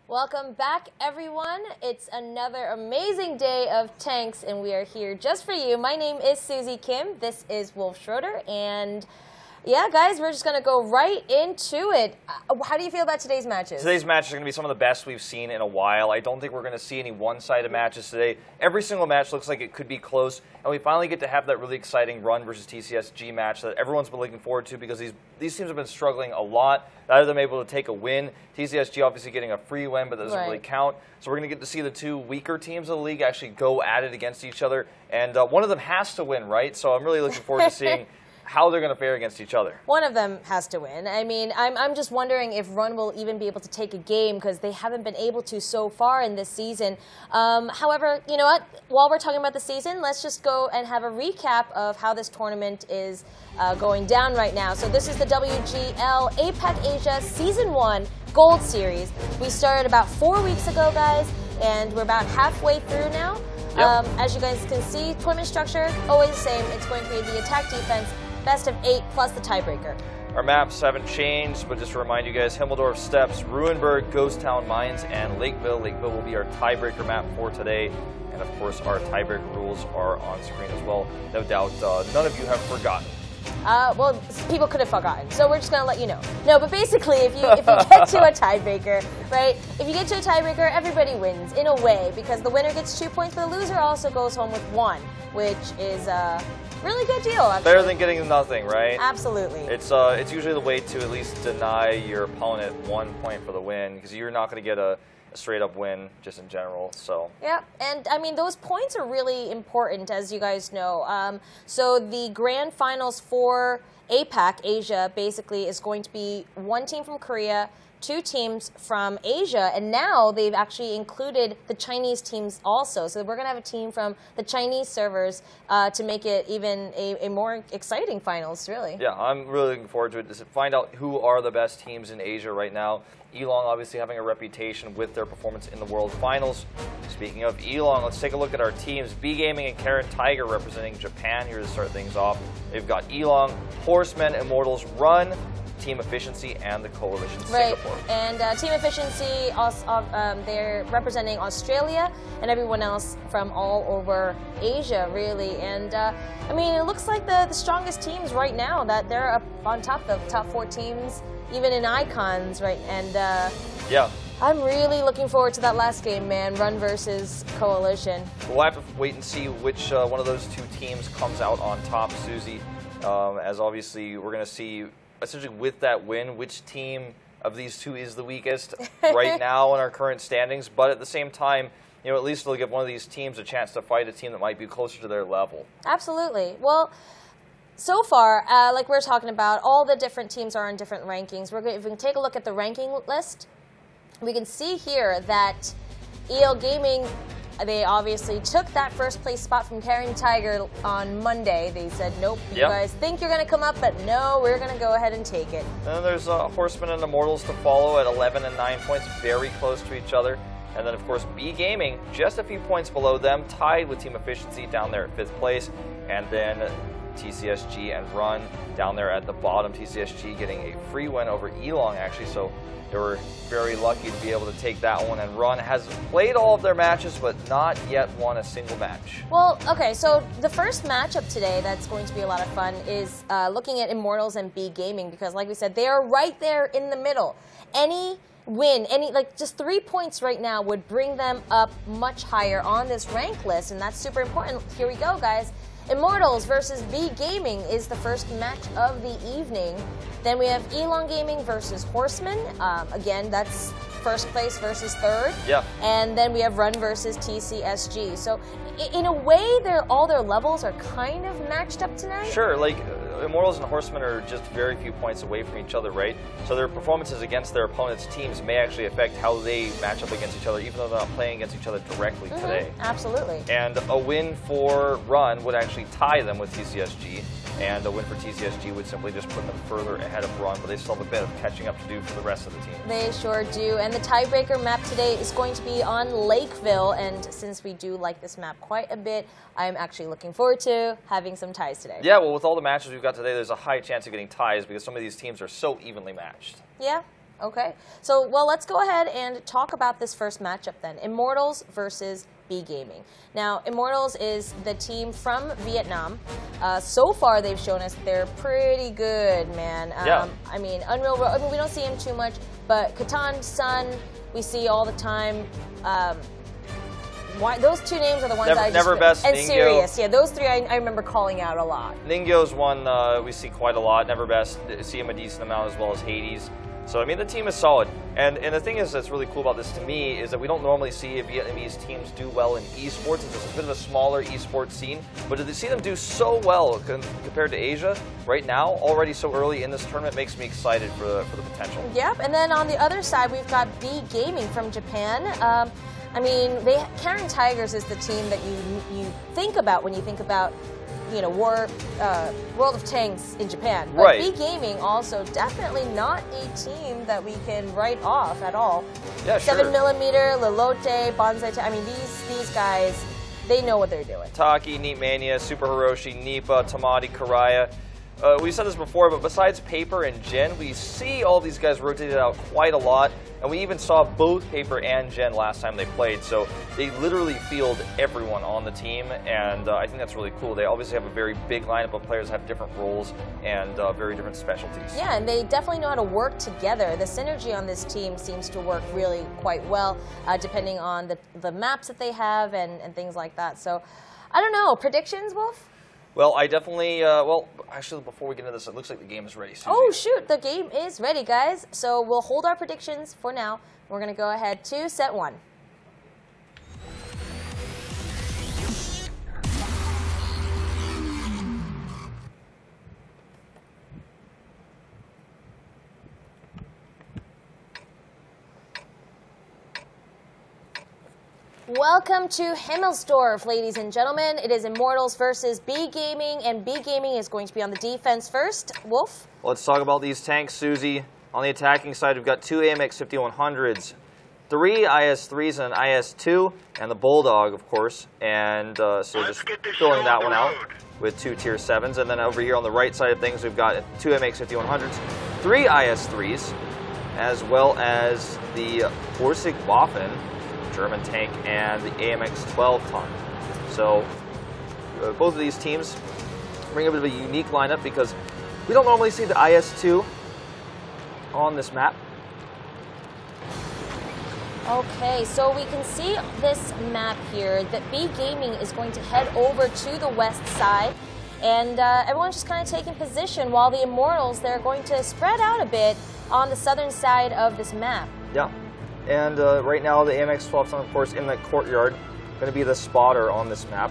Welcome back, everyone. It's another amazing day of tanks, and we are here just for you. My name is Susie Kim. This is Wolf Schroeder, and yeah, guys, we're just going to go right into it. How do you feel about today's matches? Today's matches are going to be some of the best we've seen in a while. I don't think we're going to see any one-sided matches today. Every single match looks like it could be close, and we finally get to have that really exciting Run versus TCSG match that everyone's been looking forward to because these teams have been struggling a lot. Neither of them able to take a win. TCSG obviously getting a free win, but that doesn't really count. So we're going to get to see the two weaker teams of the league actually go at it against each other, and one of them has to win, right? So I'm really looking forward to seeing how they're going to fare against each other. One of them has to win. I mean, I'm just wondering if Run will even be able to take a game because they haven't been able to so far in this season. However, you know what? While we're talking about the season, let's just go and have a recap of how this tournament is going down right now. So this is the WGL APAC-ASIA Season I Gold Series. We started about 4 weeks ago, guys, and we're about halfway through now. Yep. As you guys can see, tournament structure, always the same. It's going to be the attack-defense, best of 8 plus the tiebreaker. Our maps haven't changed, but just to remind you guys, Himmeldorf Steps, Ruinberg, Ghost Town Mines, and Lakeville. Lakeville will be our tiebreaker map for today. And of course, our tiebreaker rules are on screen as well. No doubt none of you have forgotten. Well, people could have forgotten, so we're just going to let you know. No, but basically, if you get to a tiebreaker, right, if you get to a tiebreaker, everybody wins, in a way, because the winner gets 2 points, but the loser also goes home with 1, which is a really good deal, actually. Better than getting nothing, right? Absolutely. It's usually the way to at least deny your opponent 1 point for the win, because you're not going to get a straight-up win just in general. So yeah, and I mean those points are really important, as you guys know. So the grand finals for APAC-ASIA basically is going to be 1 team from Korea, 2 teams from Asia, and now they've actually included the Chinese teams also. So we're going to have a team from the Chinese servers to make it even a more exciting finals, really. Yeah, I'm really looking forward to it. To find out who are the best teams in Asia right now. Elong obviously having a reputation with their performance in the World Finals. Speaking of Elong, let's take a look at our teams. B Gaming and Carrot Tiger representing Japan here to start things off. They've got Elong, Horsemen, Immortals, Run, Team Efficiency, and the Coalition Singapore. And Team Efficiency, they're representing Australia and everyone else from all over Asia, really. And I mean, it looks like the strongest teams right now, that they're up on top of the top 4 teams, even in icons, right? And yeah, I'm really looking forward to that last game, man. Run versus Coalition. We'll have to wait and see which one of those 2 teams comes out on top, Susie. As obviously we're going to see, essentially with that win, which team of these 2 is the weakest right now in our current standings. But at the same time, you know, at least it'll give one of these teams a chance to fight a team that might be closer to their level. Absolutely. Well, so far, like we're talking about, all the different teams are in different rankings. If we can take a look at the ranking list, we can see here that EL Gaming, they obviously took that first place spot from Carrot Tiger on Monday. They said, nope, you guys think you're going to come up, but no, we're going to go ahead and take it. And then there's Horsemen and Immortals to follow at 11 and 9 points, very close to each other. And then, of course, B Gaming, just a few points below them, tied with Team Efficiency down there at 5th place. And then TCSG and Run down there at the bottom. TCSG getting a free win over Elong, actually, so they were very lucky to be able to take that one. And Run has played all of their matches, but not yet won a single match. Well, okay, so the first matchup today that's going to be a lot of fun is looking at Immortals and B Gaming, because like we said, they are right there in the middle. Any win, like just 3 points right now would bring them up much higher on this rank list, and that's super important. Here we go, guys. Immortals versus B Gaming is the first match of the evening. Then we have Elong Gaming versus Horsemen. Again, that's first place versus 3rd. Yeah. And then we have Run versus TCSG. So in a way, all their levels are kind of matched up tonight. Sure, like Immortals and Horsemen are just very few points away from each other, right? So their performances against their opponents' teams may actually affect how they match up against each other, even though they're not playing against each other directly today. Absolutely. And a win for Run would actually tie them with TCSG, and a win for TCSG would simply just put them further ahead of Run, but they still have a bit of catching up to do for the rest of the team. They sure do. And the tiebreaker map today is going to be on Lakeville, and since we do like this map quite a bit, I'm actually looking forward to having some ties today. Yeah, well, with all the matches we've got today, there's a high chance of getting ties because some of these teams are so evenly matched. Yeah. Okay. So, well, let's go ahead and talk about this first matchup then. Immortals versus B Gaming. Now, Immortals is the team from Vietnam. So far, they've shown us they're pretty good, man. I mean, Unreal World, I mean, we don't see him too much, but Catan, Sun, we see all the time. Those two names are the ones I just... Neverbest, and Ningyo. Sirius, yeah, those three I remember calling out a lot. Ningyo's one we see quite a lot. Neverbest, see him a decent amount, as well as Hades. So, I mean, the team is solid. And the thing is that's really cool about this to me is that we don't normally see Vietnamese teams do well in esports. It's just a bit of a smaller esports scene. But to see them do so well compared to Asia right now, already so early in this tournament, makes me excited for the potential. Yep, and then on the other side, we've got B Gaming from Japan. I mean, Karen Tigers is the team that you think about when you think about, you know, World of Tanks in Japan. But right. B Gaming also definitely not a team that we can write off at all. Yeah, 7mm, Lilote, Bonsai. I mean, these guys, they know what they're doing. Taki, Neat Mania, Super Hiroshi, Nipa, Tamati, Karaya. We said this before, but besides Paper and Jin, we see all these guys rotated out quite a lot, and we even saw both Paper and Jin last time they played, so they literally field everyone on the team, and I think that's really cool. They obviously have a very big lineup of players that have different roles and very different specialties. Yeah, and they definitely know how to work together. The synergy on this team seems to work really quite well, depending on the maps that they have and things like that. So, I don't know. Predictions, Wolf? Well, I definitely, well, actually, before we get into this, it looks like the game is ready, Susie. Oh, shoot, the game is ready, guys. So we'll hold our predictions for now. We're going to go ahead to set one. Welcome to Himmelsdorf, ladies and gentlemen. It is Immortals versus B Gaming, and B Gaming is going to be on the defense first. Wolf? Let's talk about these tanks, Susie. On the attacking side, we've got 2 AMX 5100s, 3 IS-3s and an IS-2, and the Bulldog, of course. And so just filling that one out with 2 Tier 7s. And then over here on the right side of things, we've got 2 MX 5100s, 3 IS-3s, as well as the Borsig Waffen German tank and the AMX 12 ton. So both of these teams bring a bit of a unique lineup because we don't normally see the IS-2 on this map. Okay, so we can see this map here that B Gaming is going to head over to the west side, and everyone's just kind of taking position while the Immortals, they're going to spread out a bit on the southern side of this map. Yeah. And right now, the AMX 12 ton, of course, in that courtyard, going to be the spotter on this map.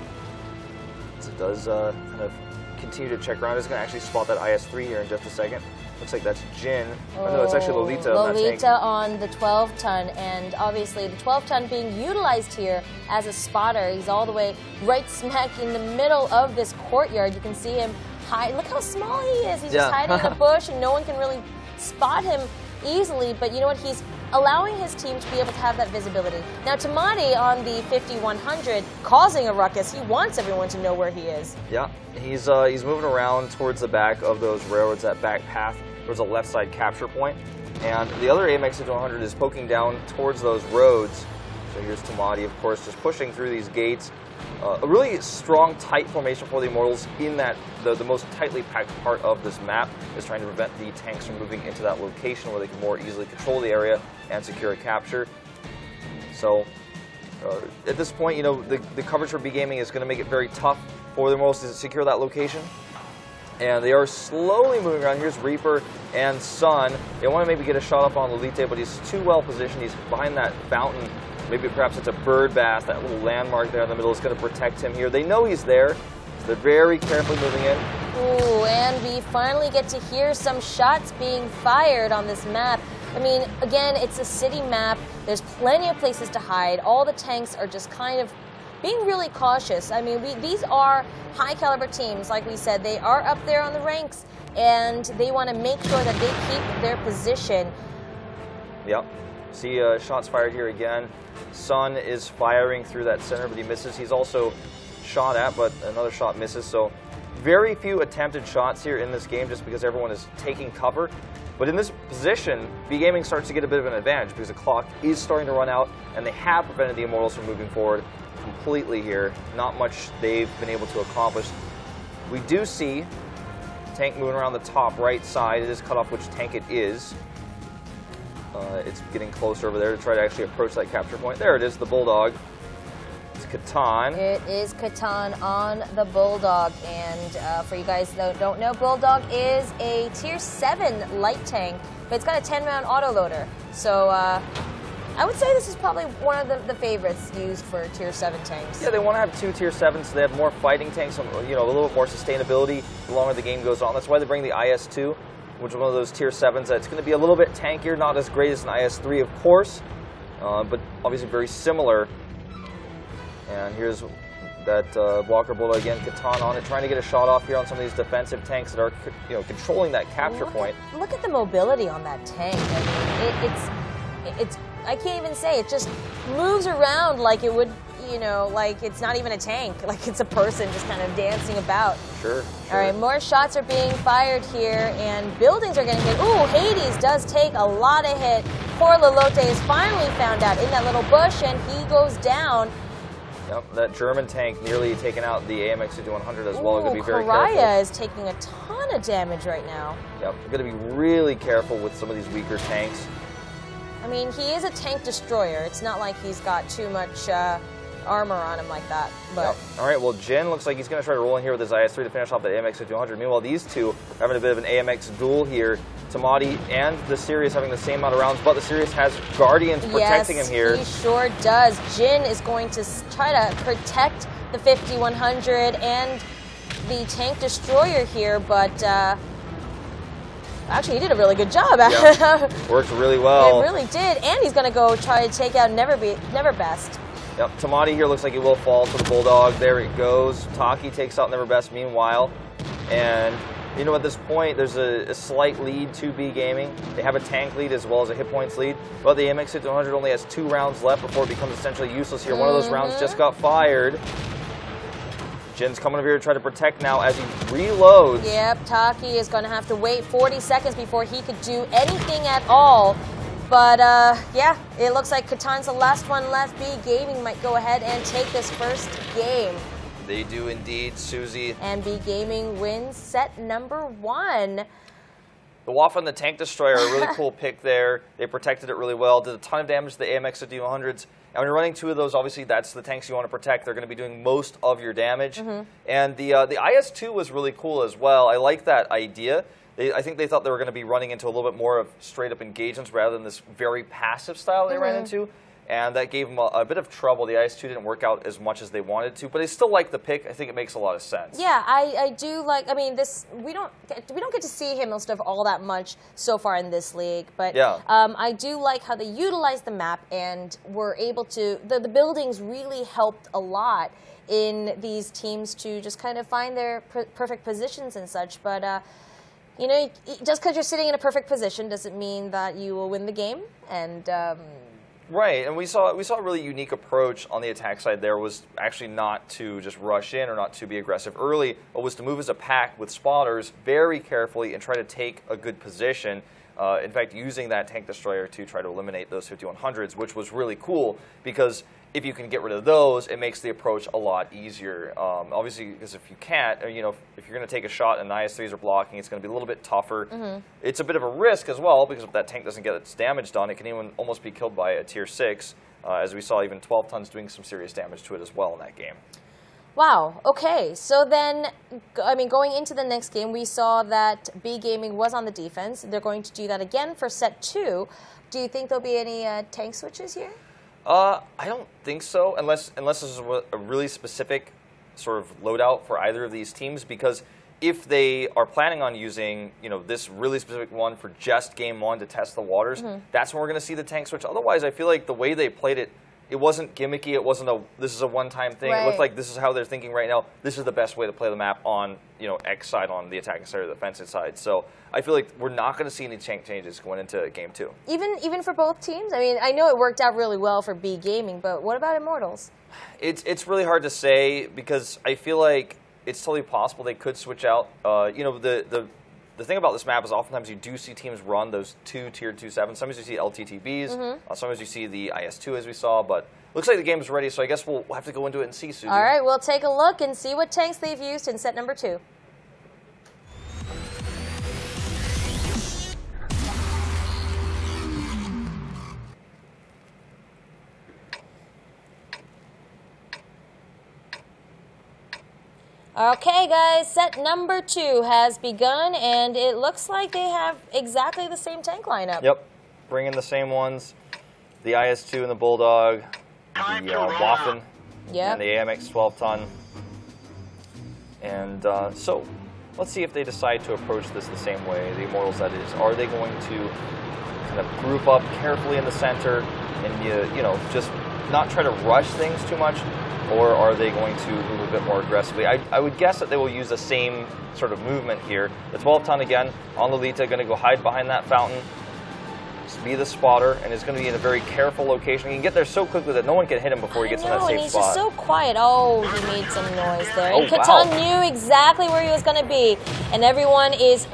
So it does kind of continue to check around. It's going to actually spot that IS-3 here in just a second. Looks like that's Jin. Oh, no, it's actually Lolita. Lolita on the 12 ton, and obviously the 12 ton being utilized here as a spotter. He's all the way right smack in the middle of this courtyard. You can see him hide. Look how small he is. He's just hiding in a bush, and no one can really spot him easily. But you know what? He's allowing his team to be able to have that visibility. Now, Tamati on the 5100 causing a ruckus. He wants everyone to know where he is. Yeah, he's moving around towards the back of those railroads, that back path. There's a left side capture point. And the other AMX 100 is poking down towards those roads. So here's Tamati, of course, just pushing through these gates. A really strong, tight formation for the Immortals in that the most tightly packed part of this map is trying to prevent the tanks from moving into that location where they can more easily control the area and secure a capture. So at this point, you know, the coverage for B Gaming is going to make it very tough for the Immortals to secure that location. And they are slowly moving around. Here's Reaper and Sun. They want to maybe get a shot up on Lolita, but he's too well positioned. He's behind that fountain. Maybe perhaps it's a bird bath. That little landmark there in the middle is going to protect him here. They know he's there, so they're very carefully moving in. Ooh, and we finally get to hear some shots being fired on this map. I mean, again, it's a city map. There's plenty of places to hide. All the tanks are just kind of being really cautious. I mean, these are high caliber teams. Like we said, they are up there on the ranks, and they want to make sure that they keep their position. Yep. See shots fired here again. Sun is firing through that center, but he misses. He's also shot at, but another shot misses. So very few attempted shots here in this game just because everyone is taking cover. But in this position, B Gaming starts to get a bit of an advantage because the clock is starting to run out, and they have prevented the Immortals from moving forward completely here. Not much they've been able to accomplish. We do see tank moving around the top right side. It is cut off which tank it is. It's getting closer over there to try to actually approach that capture point. There it is, the Bulldog. It's Catan. It is Catan on the Bulldog. And for you guys that don't know, Bulldog is a Tier 7 light tank, but it's got a 10-round autoloader. So I would say this is probably one of the favorites used for Tier 7 tanks. Yeah, they want to have 2 Tier 7s, so they have more fighting tanks, you know, a little bit more sustainability the longer the game goes on. That's why they bring the IS-2, which is one of those Tier 7s that's going to be a little bit tankier, not as great as an IS-3, of course, but obviously very similar. And here's that Walker Bulldog again, Catan on it, trying to get a shot off here on some of these defensive tanks that are, you know, controlling that capture point. Look at the mobility on that tank. I mean, it's I can't even say, it just moves around like it would, you know, like it's not even a tank, like it's a person just kind of dancing about. Sure. All right, more shots are being fired here, and buildings are getting hit. Ooh, Hades does take a lot of hit. Poor Lalote is finally found out in that little bush, and he goes down. Yep, that German tank nearly taken out the AMX-5100 as well. Ooh, Going to be very Karaya careful. is taking a ton of damage right now. Yep, going to be really careful with some of these weaker tanks. I mean, he is a tank destroyer. It's not like he's got too much armor on him like that. But Yep. All right, well, Jin looks like he's going to try to roll in here with his IS-3 to finish off that AMX-5100. Meanwhile, these two are having a bit of an AMX duel here. Tamati and the Sirius having the same amount of rounds, but the Sirius has Guardians protecting him here. Yes, he sure does. Jin is going to try to protect the 5100 and the tank destroyer here, but actually, he did a really good job. Yeah. Worked really well. It really did, and he's going to go try to take out Never Best. Yep, Tamati here looks like he will fall to the Bulldog. There it goes. Taki takes out Never Best meanwhile. And, you know, at this point, there's a slight lead to B Gaming. They have a tank lead as well as a hit points lead. But the AMX-5100 only has 2 rounds left before it becomes essentially useless here. One of those rounds just got fired. Jin's coming over here to try to protect now as he reloads. Yep, Taki is going to have to wait 40 seconds before he could do anything at all. But, yeah, it looks like Catan's the last one left. B Gaming might go ahead and take this first game. They do indeed, Susie. And B Gaming wins set number 1. The Waff and the Tank Destroyer, a really cool pick there. They protected it really well, did a ton of damage to the AMX-5100s. And when you're running 2 of those, obviously that's the tanks you want to protect. They're going to be doing most of your damage. And the IS-2 was really cool as well. I like that idea. I think they thought they were going to be running into a little bit more of straight-up engagements rather than this very passive style they ran into. And that gave them a bit of trouble. The IS-2 didn't work out as much as they wanted to, but I still like the pick. I think it makes a lot of sense. Yeah, I do like. I mean, this we don't get to see him most of all that much so far in this league, but yeah. I do like how they utilize the map and were able to. The buildings really helped a lot in these teams to just kind of find their perfect positions and such, but. You know, just because you're sitting in a perfect position doesn't mean that you will win the game. And right, and we saw a really unique approach on the attack side. There was actually not to just rush in or not to be aggressive early, but was to move as a pack with spotters very carefully and try to take a good position. In fact, using that tank destroyer to try to eliminate those 5100s, which was really cool because if you can get rid of those, it makes the approach a lot easier. Obviously, because if you can't, you know, if you're going to take a shot and the IS-3s are blocking, it's going to be a little bit tougher. It's a bit of a risk as well because if that tank doesn't get its damage done, it can even almost be killed by a Tier 6, as we saw even 12 tons doing some serious damage to it as well in that game. Wow, okay, so then, I mean, going into the next game, we saw that B Gaming was on the defense. They're going to do that again for set 2. Do you think there'll be any tank switches here? I don't think so, unless this is a really specific sort of loadout for either of these teams, because if they are planning on using, you know, this really specific one for just game 1 to test the waters, that's when we're going to see the tank switch. Otherwise, I feel like the way they played it, it wasn't gimmicky. It wasn't this is a one-time thing. Right. It looked like this is how they're thinking right now. This is the best way to play the map on, you know, X side, on the attacking side or the defensive side. So I feel like we're not going to see any tank changes going into game 2. Even for both teams? I mean, I know it worked out really well for B Gaming, but what about Immortals? It's really hard to say because I feel like it's totally possible they could switch out. You know, the the thing about this map is oftentimes you do see teams run those 2 tier 2-7s. Sometimes you see LTTBs, sometimes you see the IS-2 as we saw, but looks like the game is ready, so I guess we'll have to go into it and see, Susie. All right, we'll take a look and see what tanks they've used in set number 2. Okay, guys, set number 2 has begun, and it looks like they have exactly the same tank lineup. Yep, bringing the same ones. The IS-2 and the Bulldog, the Waffen, and the AMX 12-ton. And so, let's see if they decide to approach this the same way, the Immortals that is. Are they going to kind of group up carefully in the center and, you know, just not try to rush things too much? Or are they going to move a bit more aggressively? I would guess that they will use the same sort of movement here. The 12-ton again on Lolita, going to go hide behind that fountain, be the spotter, and is going to be in a very careful location. He can get there so quickly that no one can hit him before he gets in that safe and he's spot. Just so quiet. Oh, he made some noise there. Oh, and Catan knew exactly where he was going to be, and everyone is...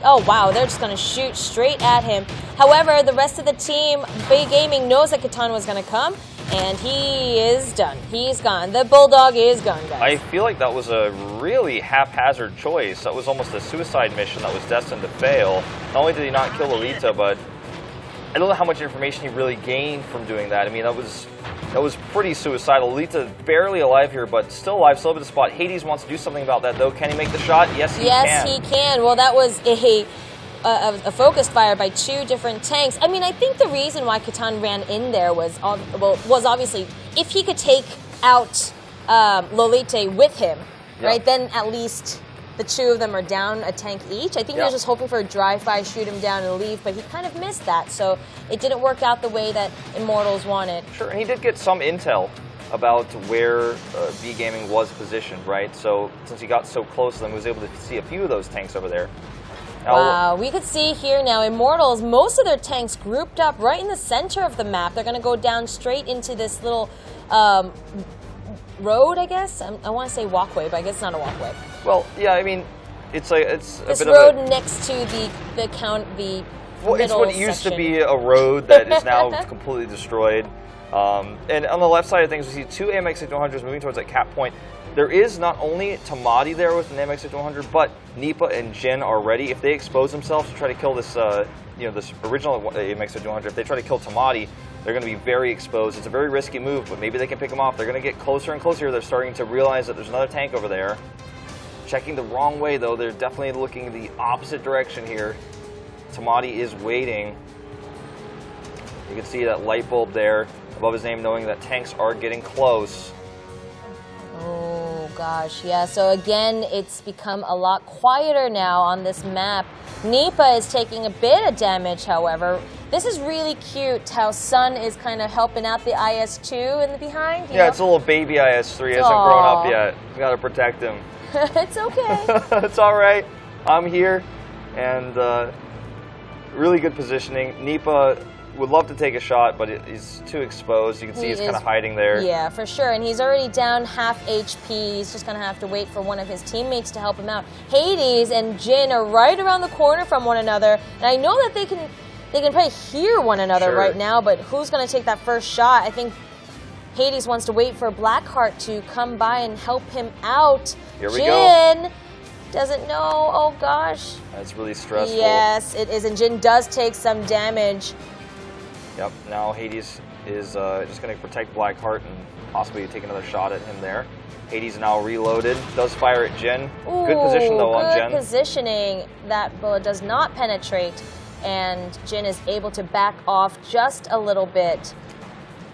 Oh, wow, they're just going to shoot straight at him. However, the rest of the team, Bay Gaming, knows that Catan was going to come, and he is done. He's gone. The Bulldog is gone, guys. I feel like that was a really haphazard choice. That was almost a suicide mission that was destined to fail. Not only did he not kill Lolita, but I don't know how much information he really gained from doing that. I mean, that was pretty suicidal. Lolita barely alive here, but still alive, still up at the spot. Hades wants to do something about that, though. Can he make the shot? Yes, he can. Yes, he can. Well, that was a focused fire by 2 different tanks. I mean, I think the reason why Catan ran in there was obviously if he could take out Lolita with him, right? Then at least the 2 of them are down a tank each. I think he was just hoping for a drive-by, shoot him down and leave, but he kind of missed that, so it didn't work out the way that Immortals wanted. Sure, and he did get some intel about where B Gaming was positioned, right? So since he got so close to them, he was able to see a few of those tanks over there. Now, wow, we could see here now Immortals, most of their tanks grouped up right in the center of the map. They're going to go down straight into this little road, I guess. I want to say walkway, but I guess it's not a walkway. Well, yeah, I mean, it's a this bit road of a, next to the well, it's what used to be a road that is now completely destroyed. And on the left side of things, we see 2 AMX-100s moving towards that cap point. There is not only Tamati there with an AMX-100, but Nipa and Jin are ready. If they expose themselves to try to kill this, this original AMX-100, if they try to kill Tamati, they're going to be very exposed. It's a very risky move, but maybe they can pick them off. They're going to get closer and closer. They're starting to realize that there's another tank over there. Checking the wrong way, though. They're definitely looking the opposite direction here. Tamati is waiting. You can see that light bulb there above his name, knowing that tanks are getting close. Oh, gosh, yeah. So, again, it's become a lot quieter now on this map. Nipa is taking a bit of damage, however. This is really cute how Sun is kind of helping out the IS-2 in the behind. You know? It's a little baby IS-3. Hasn't grown up yet. We got to protect him. It's okay. It's all right. I'm here. And really good positioning. Nipa would love to take a shot, but he's too exposed. You can see he's kind of hiding there. Yeah, for sure. And he's already down half HP. He's just going to have to wait for one of his teammates to help him out. Hades and Jin are right around the corner from one another. And I know that they can probably hear one another right now, but who's going to take that first shot? I think Hades wants to wait for Blackheart to come by and help him out. Here we go. Jin doesn't know. Oh, gosh. That's really stressful. Yes, it is. And Jin does take some damage. Yep, now Hades is just going to protect Blackheart and possibly take another shot at him there. Hades now reloaded, does fire at Jin. Ooh, good position though on Jin. Good positioning. That bullet does not penetrate, and Jin is able to back off just a little bit.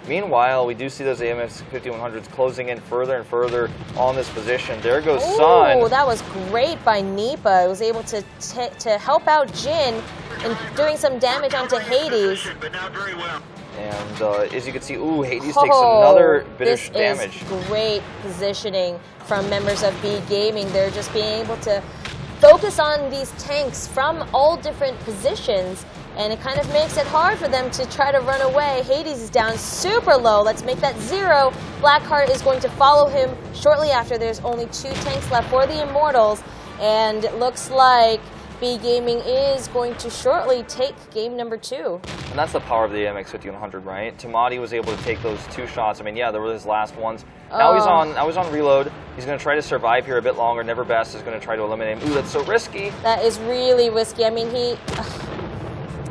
Meanwhile, we do see those AMX 5100s closing in further and further on this position. There goes Sun. Oh, that was great by Nipa. It was able to help out Jin in doing some damage onto Hades. And as you can see, Hades takes another bit of damage. This is great positioning from members of B Gaming. They're just being able to focus on these tanks from all different positions, and it kind of makes it hard for them to try to run away. Hades is down super low. Let's make that 0. Blackheart is going to follow him shortly after. There's only 2 tanks left for the Immortals, and it looks like B Gaming is going to shortly take game number 2. And that's the power of the AMX5100, right? Tamati was able to take those 2 shots. I mean, yeah, there were his last ones. Now he's on reload. He's going to try to survive here a bit longer. Never Best is going to try to eliminate him. Ooh, that's so risky. That is really risky. I mean,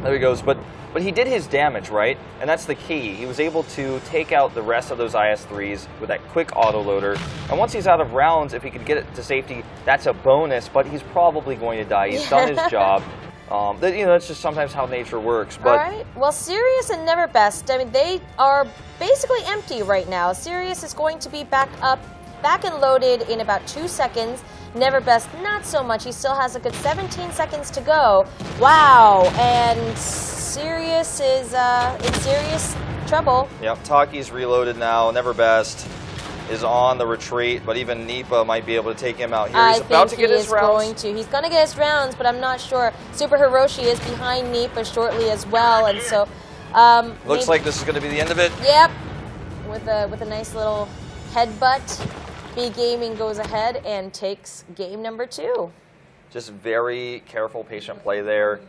There he goes. But he did his damage, right? And that's the key. He was able to take out the rest of those IS-3s with that quick autoloader. And once he's out of rounds, if he could get it to safety, that's a bonus. But he's probably going to die. He's done his job. That's just sometimes how nature works. But all right. Well, Sirius and Never Best, I mean, they are basically empty right now. Sirius is going to be back and loaded in about 2 seconds. Never Best, not so much. He still has a good 17 seconds to go. Wow. And Sirius is in serious trouble. Yep. Taki's reloaded now. Never Best is on the retreat, but even Nipa might be able to take him out here. He's about to get his rounds. He's going to get his rounds, but I'm not sure. Super Hiroshi is behind Nipa shortly as well, and so looks like this is going to be the end of it. Yep, with a nice little headbutt, B Gaming goes ahead and takes game number 2. Just very careful, patient play there.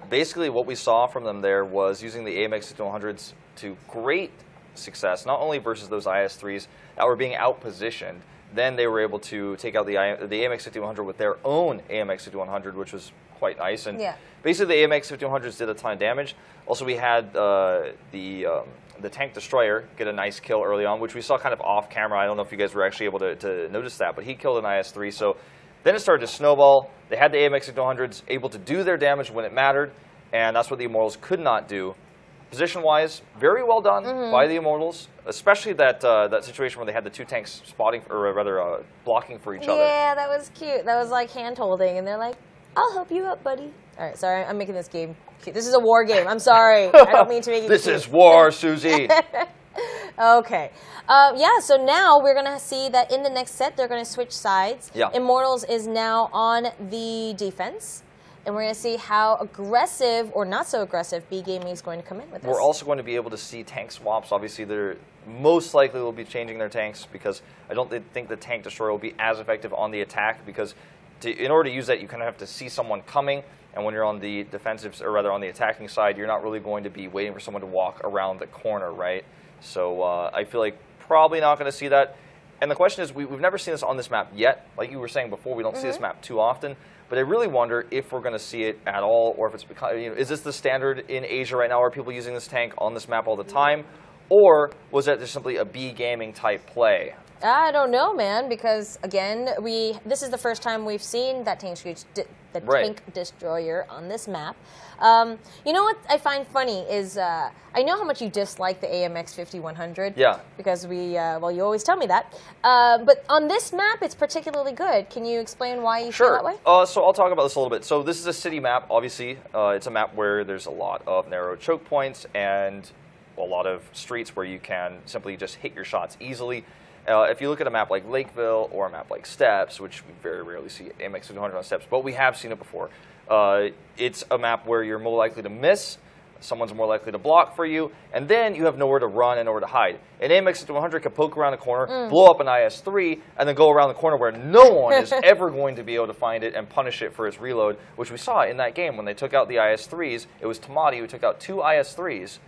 Basically, what we saw from them there was using the AMX5100s to great success, not only versus those IS-3s that were being outpositioned, then they were able to take out the AMX5100 with their own AMX5100, which was quite nice. And basically, the AMX5100s did a ton of damage. Also, we had the tank destroyer get a nice kill early on, which we saw kind of off camera. I don't know if you guys were actually able to notice that, but he killed an IS-3. So then it started to snowball. They had the AMX5100s able to do their damage when it mattered, and that's what the Immortals could not do. Position-wise, very well done by the Immortals, especially that situation where they had the 2 tanks spotting, or rather blocking for each other. Yeah, that was cute. That was like hand-holding, and they're like, "I'll help you up, buddy." All right, sorry, I'm making this game cute. This is a war game. I'm sorry. I don't mean to make it This cute. is war, Susie. Okay. Yeah, so now we're going to see that in the next set, they're going to switch sides. Yeah. Immortals is now on the defense. And we're going to see how aggressive or not so aggressive B Gaming is going to come in with this. We're also going to be able to see tank swaps. Obviously, they're most likely will be changing their tanks because I don't think the tank destroyer will be as effective on the attack because in order to use that, you kind of have to see someone coming. And when you're on the defensive, or rather on the attacking side, you're not really going to be waiting for someone to walk around the corner, right? So I feel like probably not going to see that. And the question is, we've never seen this on this map yet. Like you were saying before, we don't see this map too often. But I really wonder if we're going to see it at all, or if it's because, is this the standard in Asia right now? Are people using this tank on this map all the time? Or was that just simply a B Gaming type play? I don't know, man, because again, this is the first time we've seen that tank destroyer on this map. You know what I find funny is I know how much you dislike the AMX 5100. Yeah. Because well, you always tell me that. But on this map, it's particularly good. Can you explain why you feel that way? So I'll talk about this a little bit. So this is a city map. Obviously, it's a map where there's a lot of narrow choke points and a lot of streets where you can simply just hit your shots easily. If you look at a map like Lakeville or a map like Steps, which we very rarely see AMX 5100 on Steps, but we have seen it before, it's a map where you're more likely to miss, someone's more likely to block for you, and then you have nowhere to run and nowhere to hide. An AMX 5100 can poke around a corner, blow up an IS-3, and then go around the corner where no one is ever going to be able to find it and punish it for its reload, which we saw in that game when they took out the IS-3s. It was Tamati who took out 2 IS-3s.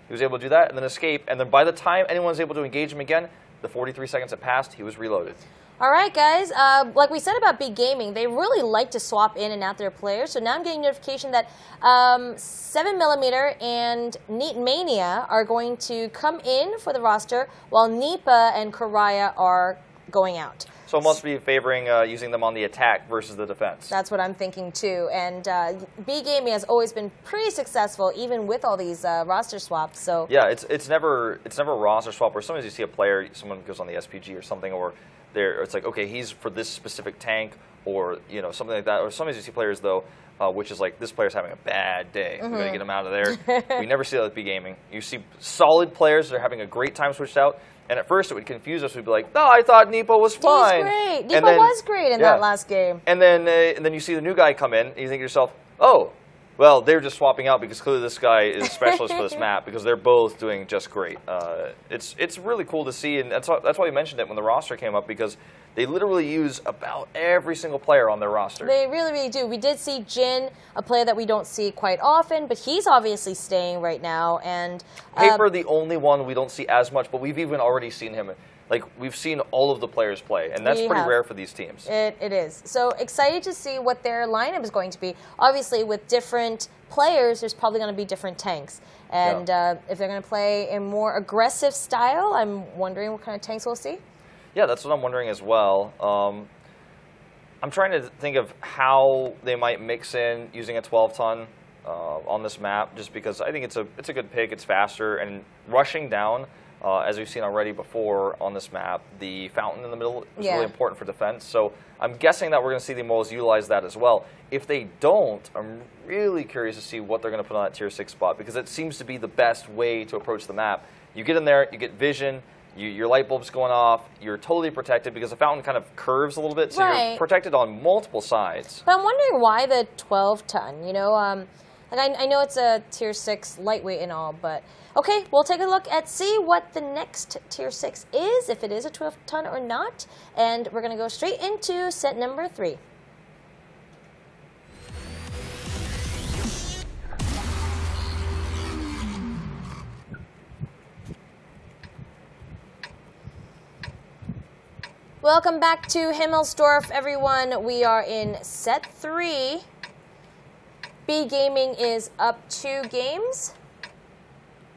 He was able to do that and then escape, and then by the time anyone was able to engage him again, the 43 seconds had passed, he was reloaded. All right, guys. Like we said about B Gaming, they really like to swap in and out their players. So now I'm getting notification that 7mm and Neat Mania are going to come in for the roster, while Nipa and Karaya are going out. So it must be favoring using them on the attack versus the defense. That's what I'm thinking too. And B Gaming has always been pretty successful, even with all these roster swaps. So yeah, it's never a roster swap where sometimes you see a player, someone goes on the SPG or something, or it's like, okay, he's for this specific tank, or something like that. Or sometimes you see players though, which is like, this player's having a bad day. We're gonna get him out of there. We never see that with B Gaming. You see solid players that are having a great time switched out. And at first, it would confuse us. We'd be like, "No, I thought Nipa was fine." He's great. Nipa was great in that last game. And then you see the new guy come in, and you think to yourself, "Oh, well, they're just swapping out because clearly this guy is a specialist for this map because they're both doing just great." It's really cool to see, and that's why we mentioned it when the roster came up, because they literally use about every single player on their roster. They really, really do. We did see Jin, a player that we don't see quite often, but he's obviously staying right now. And Paper, the only one we don't see as much, but we've even already seen him. Like, we've seen all of the players play, and that's pretty rare for these teams. It is. So excited to see what their lineup is going to be. Obviously, with different players, there's probably going to be different tanks. And if they're going to play a more aggressive style, I'm wondering what kind of tanks we'll see. Yeah, that's what I'm wondering as well. I'm trying to think of how they might mix in using a 12-ton on this map, just because I think it's a good pick. It's faster, and rushing down, as we've seen already before on this map, the fountain in the middle is really important for defense. So I'm guessing that we're going to see the Immortals utilize that as well. If they don't, I'm really curious to see what they're going to put on that tier 6 spot, because it seems to be the best way to approach the map. You get in there, you get vision, your light bulb's going off, you're totally protected because the fountain kind of curves a little bit, so you're protected on multiple sides. But I'm wondering why the 12-ton, you know? Like I know it's a tier 6 lightweight and all, but okay, we'll take a look and see what the next tier 6 is, if it is a 12-ton or not. And we're going to go straight into set number 3. Welcome back to Himmelsdorf, everyone. We are in set 3. B Gaming is up 2 games.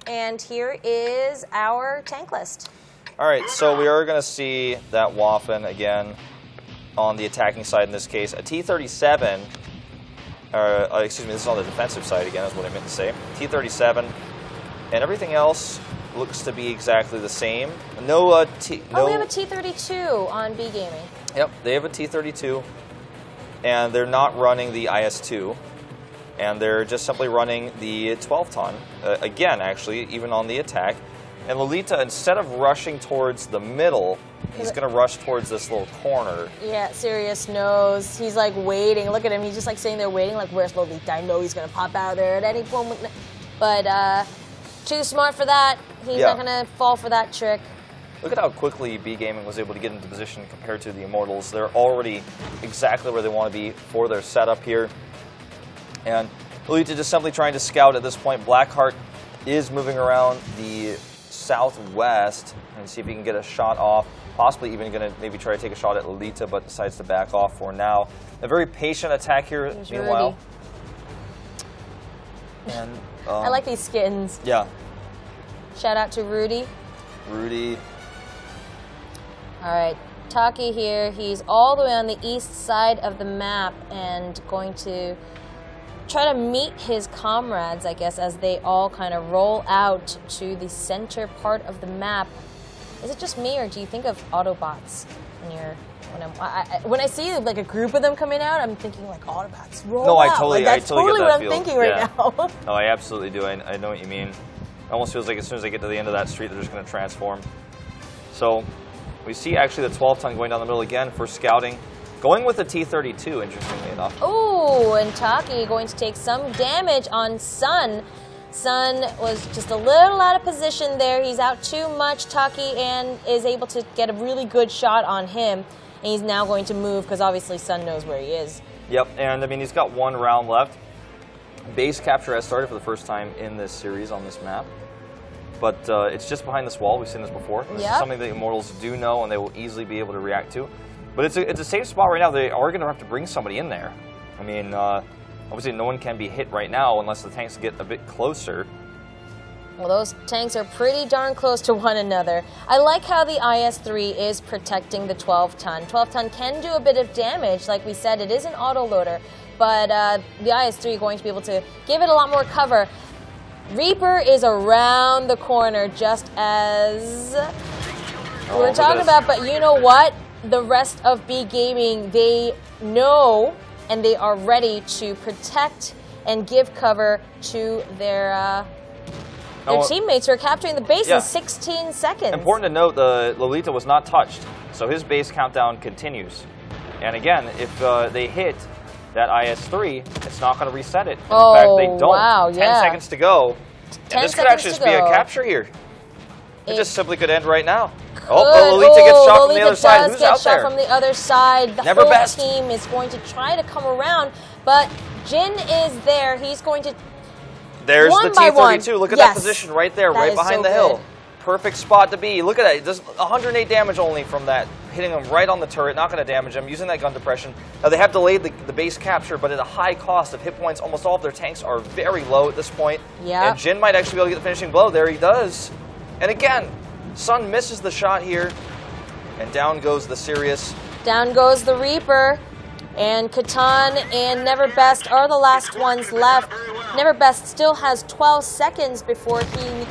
And here is our tank list. All right, so we are going to see that Waffen again on the attacking side in this case. A T-37, excuse me, this is on the defensive side again, is what I meant to say. T-37, and everything else looks to be exactly the same. We have a T-32 on B Gaming. Yep, they have a T-32, and they're not running the IS-2. And they're just simply running the 12-ton, again, actually, even on the attack. And Lolita, instead of rushing towards the middle, he's going to rush towards this little corner. Yeah, Sirius knows. He's, like, waiting. Look at him. He's just, like, sitting there waiting, like, where's Lolita? I know he's going to pop out there at any moment. But too smart for that. He's not going to fall for that trick. Look at how quickly B Gaming was able to get into position compared to the Immortals. They're already exactly where they want to be for their setup here. And Lolita just simply trying to scout at this point. Blackheart is moving around the southwest and see if he can get a shot off. Possibly even going to maybe try to take a shot at Lolita, but decides to back off for now. A very patient attack here, meanwhile. And, I like these skins. Yeah. Shout out to Rudy. Rudy. All right. Taki here. He's all the way on the east side of the map and going to try to meet his comrades, I guess, as they all kind of roll out to the center part of the map. Is it just me, or do you think of Autobots when I see like a group of them coming out? I'm thinking like Autobots roll out. No, I totally, like, that's totally get that what I'm feel. thinking right now. No, I absolutely do. I know what you mean. It almost feels like as soon as they get to the end of that street, they're just going to transform. So we see actually the 12-ton going down the middle again for scouting. Going with the T-32, interestingly enough. Oh, and Taki going to take some damage on Sun. Sun was just a little out of position there. He's out too much, Taki, and is able to get a really good shot on him. And he's now going to move because obviously Sun knows where he is. Yep, and I mean, he's got 1 round left. Base capture has started for the first time in this series on this map. But it's just behind this wall. We've seen this before. This is something the Immortals do know and they will easily be able to react to. But it's a safe spot right now. They are going to have to bring somebody in there. I mean, obviously no one can be hit right now unless the tanks get a bit closer. Well, those tanks are pretty darn close to one another. I like how the IS-3 is protecting the 12-ton. 12-ton can do a bit of damage. Like we said, it is an auto-loader. But the IS-3 is going to be able to give it a lot more cover. Reaper is around the corner just as we were talking about. But you know what? The rest of B Gaming, they know and they are ready to protect and give cover to their teammates who are capturing the base in 16 seconds. Important to note, the Lolita was not touched, so his base countdown continues. And again, if they hit that IS-3, it's not going to reset it. In fact, they don't. Wow, 10 seconds to go. And this could actually just be a capture here. It just simply could end right now. Oh, Lolita gets shot from the other side. Who's out there? From the other side. The Never whole best. team is going to try to come around, but Jin is there. He's going to. There's the T-32. Look at that Yes. position right there, That right is behind so the hill. good. Perfect spot to be. Look at that. It does 108 damage only from that, hitting him right on the turret, not going to damage him, using that gun depression. Now, they have delayed the base capture, but at a high cost of hit points. Almost all of their tanks are very low at this point. Yeah. And Jin might actually be able to get the finishing blow. There he does. And again, Sun misses the shot here, and down goes the Sirius. Down goes the Reaper. And Catan and Neverbest are the last ones left. Neverbest still has 12 seconds before he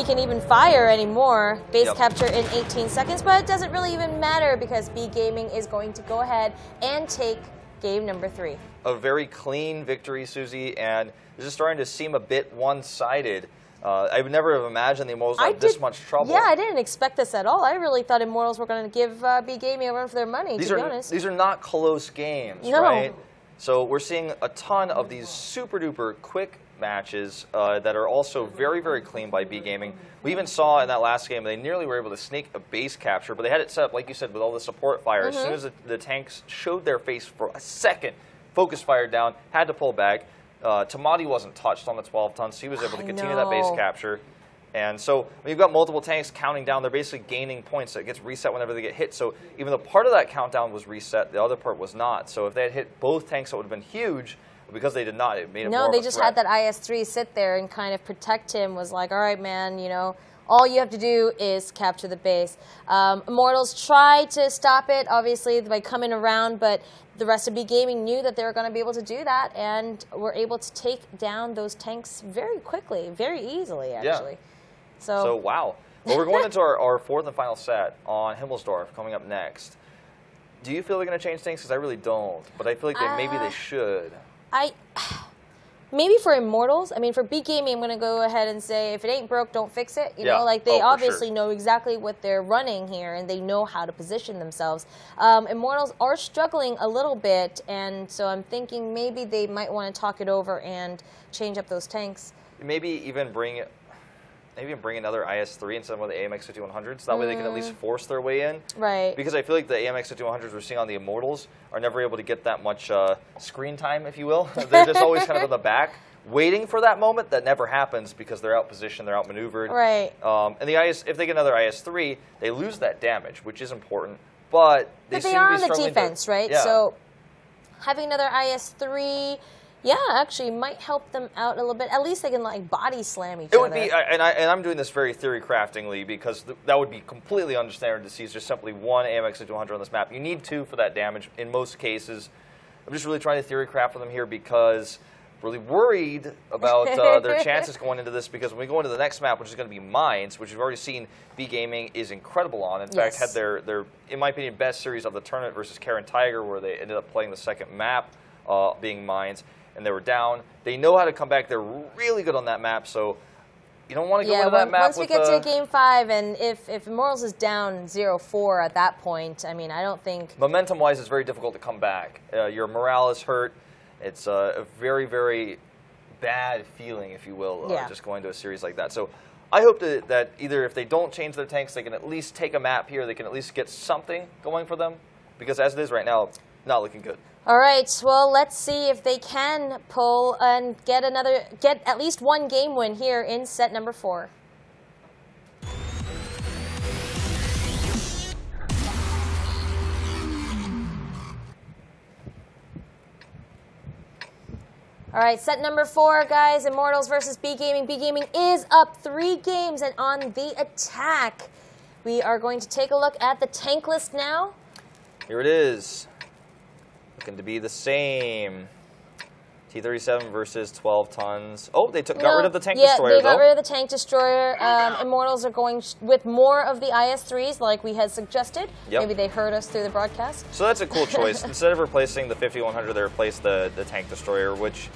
can even fire anymore. Base capture in 18 seconds, but it doesn't really even matter because B Gaming is going to go ahead and take game number 3. A very clean victory, Susie, and this is starting to seem a bit one-sided. I would never have imagined the Immortals had this much trouble. Yeah, I didn't expect this at all. I really thought Immortals were going to give B Gaming a run for their money, to be honest. These are not close games, No. right? So we're seeing a ton of these super-duper quick matches that are also very, very clean by B Gaming. We even saw in that last game they nearly were able to snake a base capture, but they had it set up, like you said, with all the support fire. As soon as the tanks showed their face for a second, focus fired down, had to pull back. Tamati wasn't touched on the 12 tons, so he was able to continue that base capture. And so when you've got multiple tanks counting down, they're basically gaining points. It gets reset whenever they get hit. So even though part of that countdown was reset, the other part was not. So if they had hit both tanks, it would have been huge. But because they did not, it made it more of a they just had that IS-3 sit there and kind of protect him, was like, all right, man, you know, all you have to do is capture the base. Immortals tried to stop it, obviously, by coming around, but the rest of B Gaming knew that they were going to be able to do that and were able to take down those tanks very quickly, very easily, actually. Yeah. So wow. Well, we're going into our fourth and final set on Himmelsdorf coming up next. Do you feel they're going to change things? Because I really don't, but I feel like maybe they should. Maybe for Immortals. I mean, for B Gaming, I'm going to go ahead and say, if it ain't broke, don't fix it. You know, like they obviously know exactly what they're running here, and they know how to position themselves. Immortals are struggling a little bit, and so I'm thinking maybe they might want to talk it over and change up those tanks. Maybe even bring another IS-3 instead of one of the AMX 5100s. That way they can at least force their way in. Right. Because I feel like the AMX 5100s we're seeing on the Immortals are never able to get that much screen time, if you will. They're just always kind of in the back, waiting for that moment. That never happens because they're outpositioned, they're outmaneuvered. Right. And if they get another IS-3, they lose that damage, which is important. But they are on the defense, right? Yeah. So having another IS-3... yeah, actually, might help them out a little bit. At least they can like body slam each other. It would be, and I'm doing this very theory craftingly because that would be completely understandable to see just simply one AMX 5100 on this map. You need two for that damage in most cases. I'm just really trying to theory craft for them here because I'm really worried about their chances going into this, because when we go into the next map, which is going to be Mines, which we've already seen B Gaming is incredible on. In fact, had their, in my opinion, best series of the tournament versus Karen Tiger, where they ended up playing the second map being Mines. And they were down. They know how to come back. They're really good on that map, so you don't want to go into that map once we get to Game 5, and if Immortals is down 0-4 at that point, I mean, I don't think... Momentum-wise, it's very difficult to come back. Your morale is hurt. It's a very, very bad feeling, if you will, just going to a series like that. So I hope that either if they don't change their tanks, they can at least take a map here. They can at least get something going for them, because as it is right now, not looking good. All right, well, let's see if they can pull and get at least one game win here in set number 4. All right, set number 4, guys. Immortals versus B Gaming. B Gaming is up 3 games and on the attack. We are going to take a look at the tank list now. Here it is. Looking to be the same. T-37 versus 12 tons. Oh, they got rid of the tank destroyer, they got rid of the tank destroyer. Immortals are going with more of the IS-3s, like we had suggested. Yep. Maybe they heard us through the broadcast. So that's a cool choice. Instead of replacing the 5100, they replaced the tank destroyer, which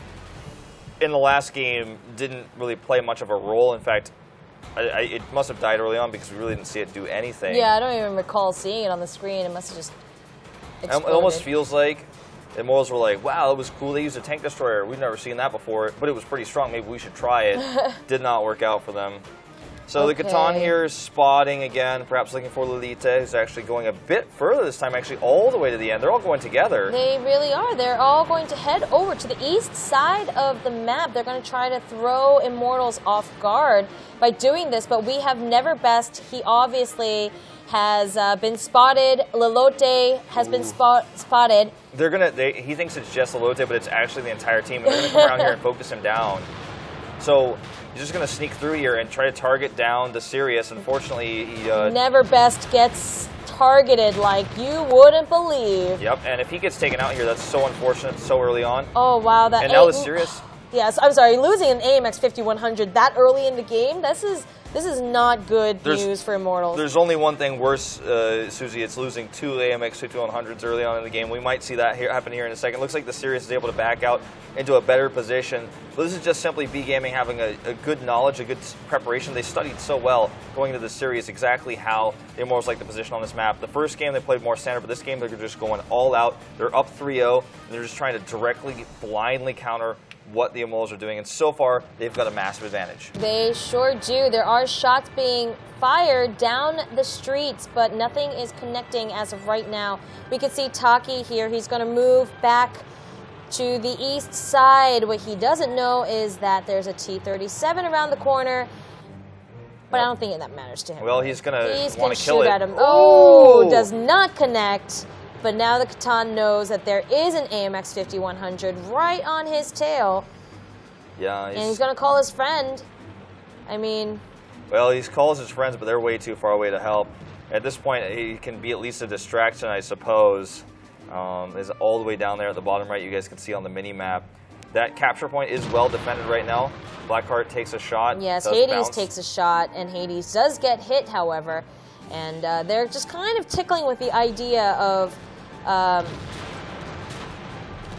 in the last game didn't really play much of a role. In fact, it must have died early on because we really didn't see it do anything. Yeah, I don't even recall seeing it on the screen. It must have just exploded. It almost feels like the Immortals were like, wow, that was cool. They used a tank destroyer. We've never seen that before, but it was pretty strong. Maybe we should try it. Did not work out for them. So the Catan here is spotting again, perhaps looking for Lolita, who's actually going a bit further this time, actually all the way to the end. They're all going together. They really are. They're all going to head over to the east side of the map. They're going to try to throw Immortals off guard by doing this, but we have Never Best. He obviously has been spotted. Lilote has been spotted. He thinks it's just Lilote, but it's actually the entire team. And they're going to come around here and focus him down. So he's just going to sneak through here and try to target down the Sirius. Unfortunately, he... Never Best gets targeted like you wouldn't believe. Yep, and if he gets taken out here, that's so unfortunate so early on. Oh, wow. And now the Sirius... Yes, I'm sorry, losing an AMX 5100 that early in the game, this is not good news for Immortals. There's only one thing worse, Susie. It's losing 2 AMX 5100s early on in the game. We might see that happen here in a second. Looks like the Sirius is able to back out into a better position. But this is just simply B Gaming having a good knowledge, a good preparation. They studied so well going into the series exactly how the Immortals like the position on this map. The first game they played more standard, but this game they're just going all out. They're up 3-0, and they're just trying to directly, blindly counter what the Immortals are doing, and so far they've got a massive advantage. They sure do. There are shots being fired down the streets, but nothing is connecting as of right now. We can see Taki here. He's going to move back to the east side. What he doesn't know is that there's a T-37 around the corner, but I don't think that matters to him. Well, he's going to want to kill it. At him. Oh, does not connect. But now the Catan knows that there is an AMX 5100 right on his tail. Yeah. And he's going to call his friend. I mean... Well, he calls his friends, but they're way too far away to help. At this point, he can be at least a distraction, I suppose. Is all the way down there at the bottom right, you guys can see on the mini-map. That capture point is well defended right now. Blackheart takes a shot. Yes, Hades takes a shot, and Hades does get hit, however. And they're just kind of tickling with the idea of... well,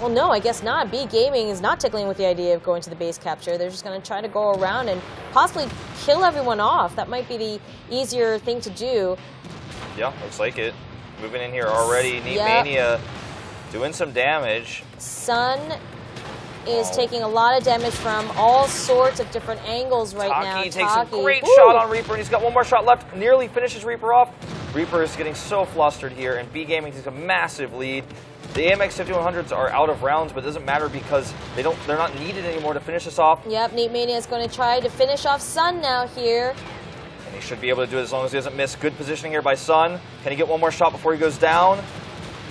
no, I guess not. B Gaming is not tickling with the idea of going to the base capture. They're just going to try to go around and possibly kill everyone off. That might be the easier thing to do. Yeah, looks like it. Moving in here already. Neat Mania doing some damage. Sun is taking a lot of damage from all sorts of different angles right now. Taki takes a great shot on Reaper, and he's got one more shot left. Nearly finishes Reaper off. Reaper is getting so flustered here, and B Gaming takes a massive lead. The AMX 5100s are out of rounds, but it doesn't matter because they're not needed anymore to finish this off. Yep, Neat Mania is going to try to finish off Sun now here. And he should be able to do it as long as he doesn't miss. Good positioning here by Sun. Can he get one more shot before he goes down?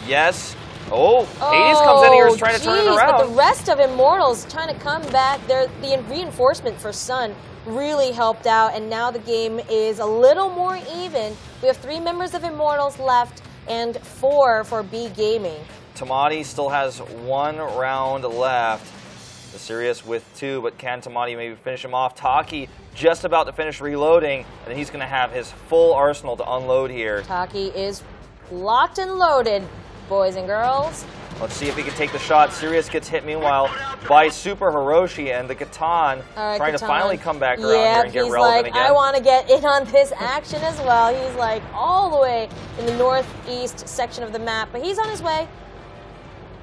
Yes. Oh, Hades comes in here and trying to turn it around. But the rest of Immortals trying to come back. The reinforcement for Sun really helped out, and now the game is a little more even. We have 3 members of Immortals left and 4 for B Gaming. Tamati still has 1 round left. The Sirius with 2, but can Tamati maybe finish him off? Taki just about to finish reloading, and he's going to have his full arsenal to unload here. Taki is locked and loaded, boys and girls. Let's see if he can take the shot. Sirius gets hit, meanwhile, by Super Hiroshi, and the Catan trying to finally come back around here and get relevant again. I want to get in on this action as well. He's like all the way in the northeast section of the map, but he's on his way.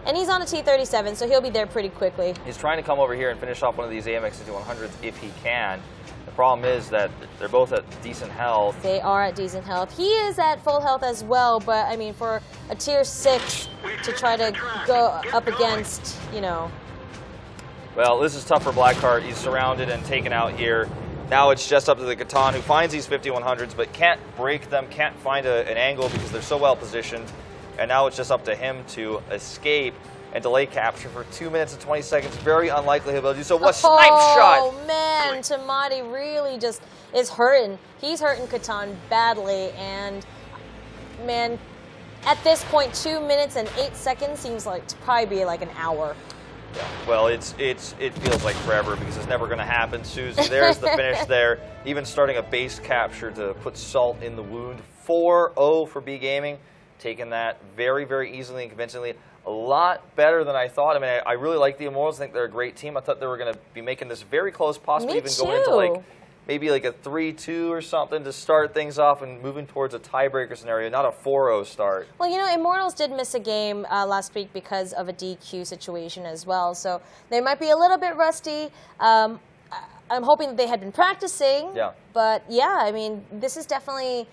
And he's on a T-37, so he'll be there pretty quickly. He's trying to come over here and finish off one of these AMX 5100s if he can. The problem is that they're both at decent health. They are at decent health. He is at full health as well, but I mean, for a tier 6 to try to go up against, you know. Well, this is tough for Blackheart. He's surrounded and taken out here. Now it's just up to the Catan, who finds these 5100s, but can't break them, can't find an angle because they're so well positioned. And now it's just up to him to escape and delay capture for 2 minutes and 20 seconds. Very unlikely he'll be able to do so. What snipe shot! Oh man, Tamati really just is hurting. He's hurting Catan badly, and man, at this point, 2 minutes and 8 seconds seems like to probably be like an hour. Yeah. Well, it feels like forever because it's never going to happen, Susie. There's the finish there. Even starting a base capture to put salt in the wound. 4-0 for B Gaming. Taking that very, very easily and convincingly. A lot better than I thought. I mean, I really like the Immortals. I think they're a great team. I thought they were going to be making this very close, possibly even going into like maybe like a 3-2 or something to start things off and moving towards a tiebreaker scenario, not a 4-0 start. Well, you know, Immortals did miss a game last week because of a DQ situation as well, so they might be a little bit rusty. I'm hoping that they had been practicing. Yeah. But yeah, I mean, this is definitely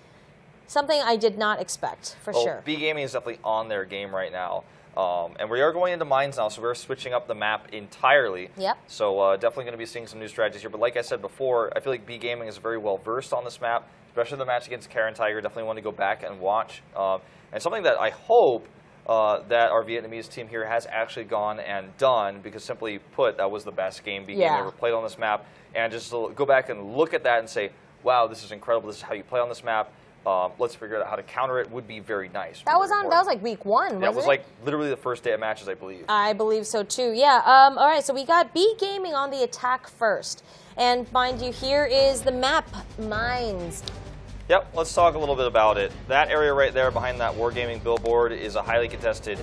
something I did not expect, for sure. B Gaming is definitely on their game right now. And we are going into mines now, so we're switching up the map entirely. Yep. So definitely going to be seeing some new strategies here. But like I said before, I feel like B Gaming is very well versed on this map, especially the match against Karen Tiger. Definitely want to go back and watch. And something that I hope that our Vietnamese team here has actually gone and done, because simply put, that was the best game B Gaming ever played on this map. And just to go back and look at that and say, wow, this is incredible. This is how you play on this map. Let's figure out how to counter it would be very nice. That was like week 1, wasn't it? That was like literally the first day of matches, I believe. I believe so too, yeah. All right, so we got B Gaming on the attack first. And mind you, here is the map, Mines. Yep, let's talk a little bit about it. That area right there behind that Wargaming billboard is a highly contested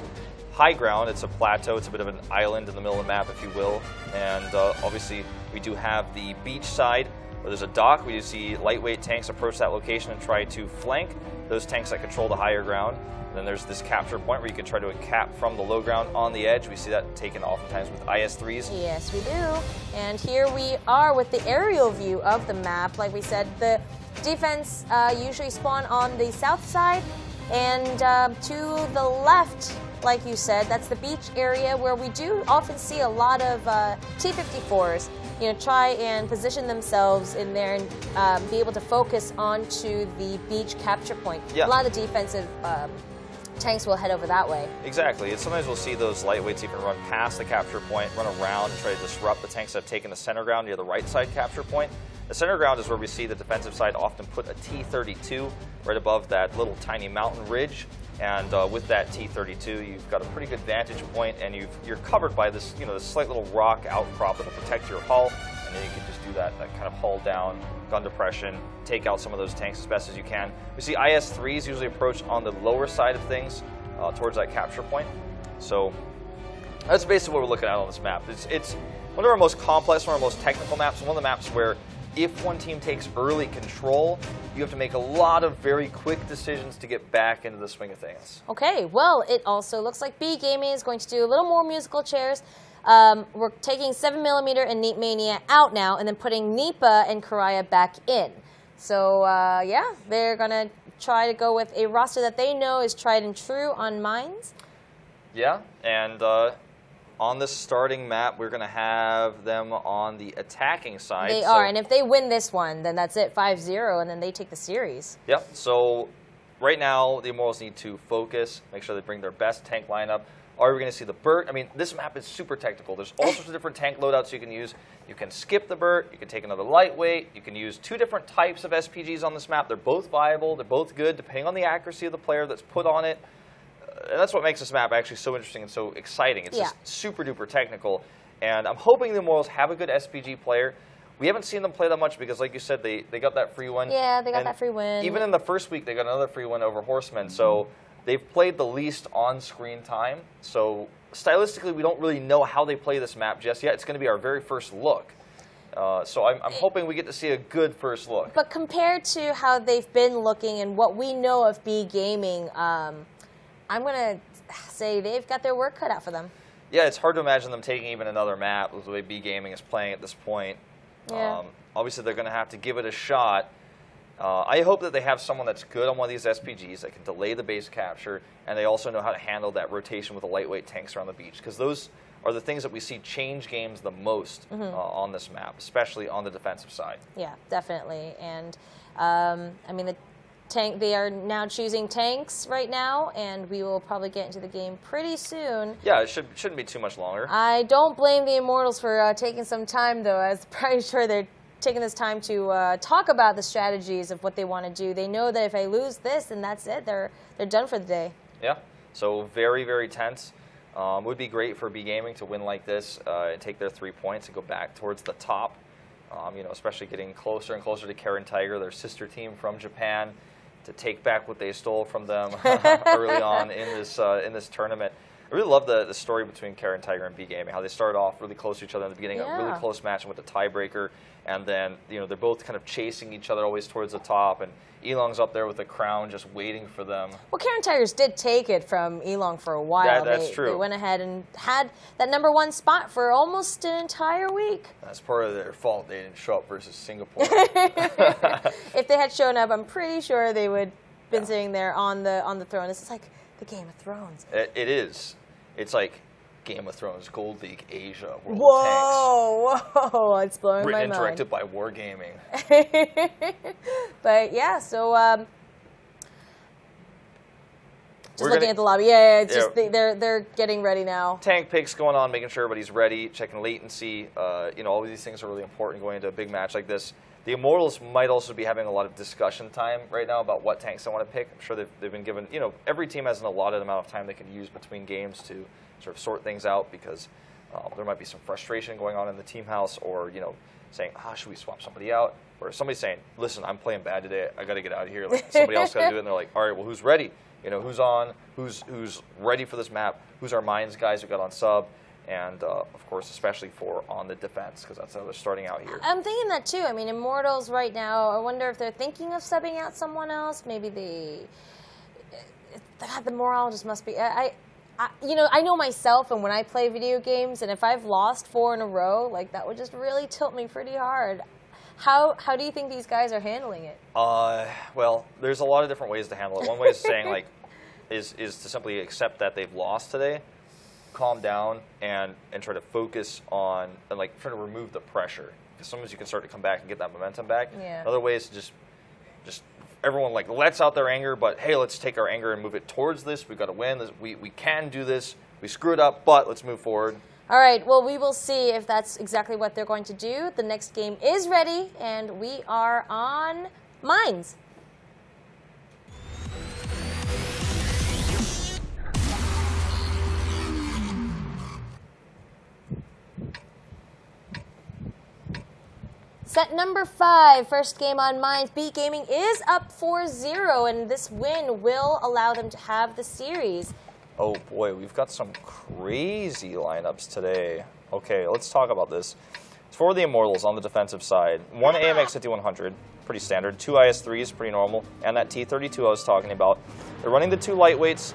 high ground. It's a plateau. It's a bit of an island in the middle of the map, if you will. And obviously, we do have the beach side, where there's a dock. We do see lightweight tanks approach that location and try to flank those tanks that control the higher ground. And then there's this capture point where you can try to cap from the low ground on the edge. We see that taken oftentimes with IS-3s. Yes, we do. And here we are with the aerial view of the map. Like we said, the defense usually spawn on the south side, and to the left, like you said, that's the beach area where we do often see a lot of T-54s, try and position themselves in there and be able to focus onto the beach capture point. Yeah. A lot of the defensive tanks will head over that way. Exactly. And sometimes we'll see those lightweights even run past the capture point, run around and try to disrupt the tanks that have taken the center ground near the right side capture point. The center ground is where we see the defensive side often put a T-32 right above that little tiny mountain ridge. And with that T-32, you've got a pretty good vantage point, and you're covered by this, this slight little rock outcrop that'll protect your hull. And then you can just do that kind of hull down, gun depression, take out some of those tanks as best as you can. We see IS-3s usually approach on the lower side of things towards that capture point. So that's basically what we're looking at on this map. It's one of our most complex, one of our most technical maps, one of the maps where if one team takes early control, you have to make a lot of very quick decisions to get back into the swing of things. Okay, well, it also looks like B Gaming is going to do a little more musical chairs. We're taking 7mm and Neat Mania out now, and then putting Nipa and Karaya back in. So, yeah, they're going to try to go with a roster that they know is tried and true on Mines. Yeah, and on the starting map, we're going to have them on the attacking side. They are, and if they win this one, then that's it, 5-0, and then they take the series. Yep, so right now, the Immortals need to focus, make sure they bring their best tank lineup. Are we going to see the Burt? I mean, this map is super technical. There's all sorts of different tank loadouts you can use. You can skip the Burt, you can take another lightweight, you can use 2 different types of SPGs on this map. They're both viable, they're both good, depending on the accuracy of the player that's put on it. And that's what makes this map actually so interesting and so exciting. It's just super duper technical. And I'm hoping the Immortals have a good SPG player. We haven't seen them play that much because, like you said, they got that free win. Yeah, they got that free win. Even in the first week, they got another free win over Horsemen. So they've played the least on-screen time. So stylistically, we don't really know how they play this map just yet. It's going to be our very first look. So I'm hoping we get to see a good first look. But compared to how they've been looking and what we know of B Gaming, I'm going to say they've got their work cut out for them. Yeah, it's hard to imagine them taking even another map with the way B Gaming is playing at this point. Yeah. Obviously, they're going to have to give it a shot. I hope that they have someone that's good on one of these SPGs that can delay the base capture, and they also know how to handle that rotation with the lightweight tanks around the beach, because those are the things that we see change games the most on this map, especially on the defensive side. Yeah, definitely. And, I mean, they are now choosing tanks right now, and we will probably get into the game pretty soon. Yeah, it shouldn't be too much longer. I don't blame the Immortals for taking some time, though. I was pretty sure they're taking this time to talk about the strategies of what they want to do. They know that if I lose this, then that's it. They're done for the day. Yeah, so very, very tense. Would be great for B Gaming to win like this and take their 3 points and go back towards the top. Especially getting closer and closer to Karen Tiger, their sister team from Japan, to take back what they stole from them early on in this tournament. I really love the story between Kara and Tiger and B Gaming, how they started off really close to each other in the beginning, a really close match and with the tiebreaker, and then they're both kind of chasing each other always towards the top, and Elong's up there with the crown just waiting for them. Well, Kara and Tigers did take it from Elong for a while. That's true. They went ahead and had that #1 spot for almost an entire week. That's part of their fault. They didn't show up versus Singapore. If they had shown up, I'm pretty sure they would have been sitting there on the throne. This is like the Game of Thrones. It is. It's like Game of Thrones, Gold League, Asia, World Whoa, Tanks. whoa, it's blowing my mind. Written and directed by Wargaming. But yeah, so just looking at the lobby. It's just they're getting ready now. Tank picks going on, making sure everybody's ready, checking latency. All of these things are really important going into a big match like this. The Immortals might also be having a lot of discussion time right now about what tanks they want to pick. I'm sure they've been given, every team has an allotted amount of time they can use between games to sort of sort things out, because there might be some frustration going on in the team house, or, saying, should we swap somebody out? Or somebody's saying, listen, I'm playing bad today, I got to get out of here. Like, somebody else got to do it, and they're like, all right, well, who's ready? Who's on? Who's ready for this map? Who's our mines guys who got on sub? And, of course, especially for on the defense, because that's how they're starting out here. I'm thinking that, too. I mean, Immortals right now, I wonder if they're thinking of subbing out someone else. Maybe the morale just must be... I know myself, and when I play video games, and if I've lost 4 in a row, like, that would just really tilt me pretty hard. How do you think these guys are handling it? Well, there's a lot of different ways to handle it. One way is saying, like, is to simply accept that they've lost today, calm down, and try to focus on, and like try to remove the pressure, because sometimes you can start to come back and get that momentum back. Another way is to just everyone like lets out their anger, but hey, let's take our anger and move it towards this. We've got to win this. We can do this. We screwed up, but let's move forward. All right, well, we will see if that's exactly what they're going to do. The next game is ready, and we are on Mines. Set number 5, first game on Mines. Beat Gaming is up 4-0, and this win will allow them to have the series. Oh boy, we've got some crazy lineups today. Okay, let's talk about this. For the Immortals on the defensive side, 1 AMX 5100, pretty standard, 2 IS3s, pretty normal, and that T32 I was talking about. They're running the 2 lightweights,